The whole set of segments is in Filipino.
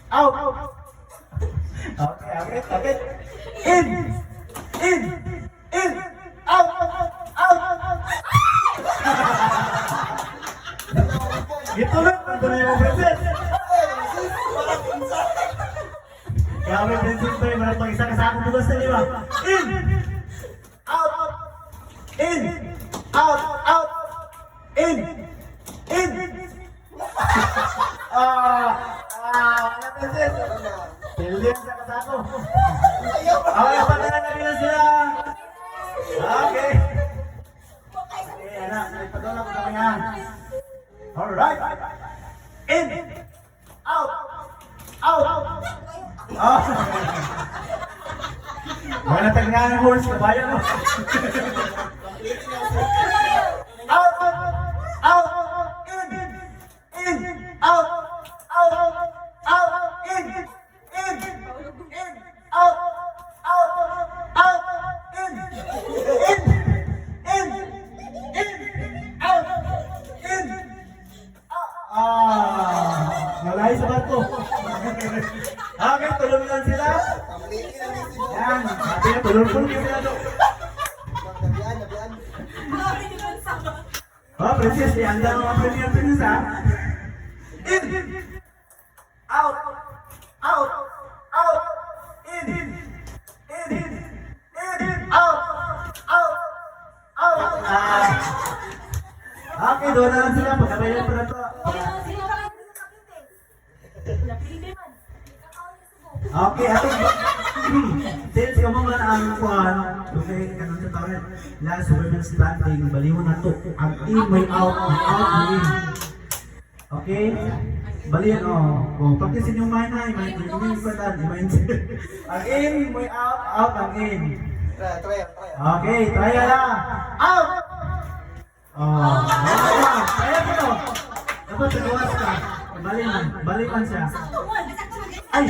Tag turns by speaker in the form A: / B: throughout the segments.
A: Out. Okay. In. Out. Gituloy yung princess. Grabe, princess to yung maratong isa kasama bukas na lima. In. Out. In. Out. In. Wala princess. Pilih sa kasako. Okay, patalan na rin sila. Okay. Okay, anak. Nagpadala ko kami ha. Alright. In. Out. Wala tagngan ng horse. Kabayan mo. Out. In. Out. In. Out. In. Malay sa bato. Okay, tulong lang sila. Yan, sabi na tulong sila to. Oh, princess, anda mga princess ha. In. Out. In. Out. Okay, doon na lang sila. Pagkabayan pa na to. Okay, ato. Since kamong lang ang kuhan, okay, kanong sa tawag, last women's planting, baliho na to. Ang in, may out, may in. Okay? Balihan, practicein yung mind na, yung patan, yung mindset. Ang in, may out, ang in.
B: Try.
A: Okay, try na. Out! Kaya ko to. Dapat tagawas ka. Balikan siya. Ay,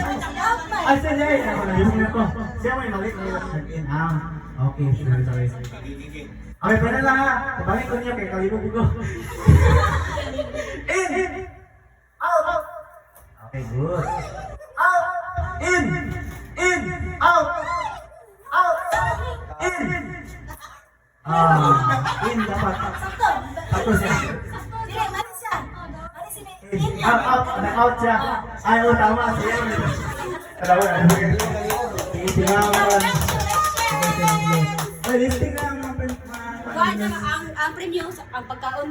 A: siya. Ako na yung ko. Siya may balik. In, out. Okay, sorry. Okay, pwede lang ha. Balik ko niya kay kalibog ko. In! Out! Okay, good. Out! In! Out! In dapat. Tapos siya. Out siya. Ay, tama siya. Tarawan. Tingnan. Ay, listing lang
C: ang premium ang pagkaon.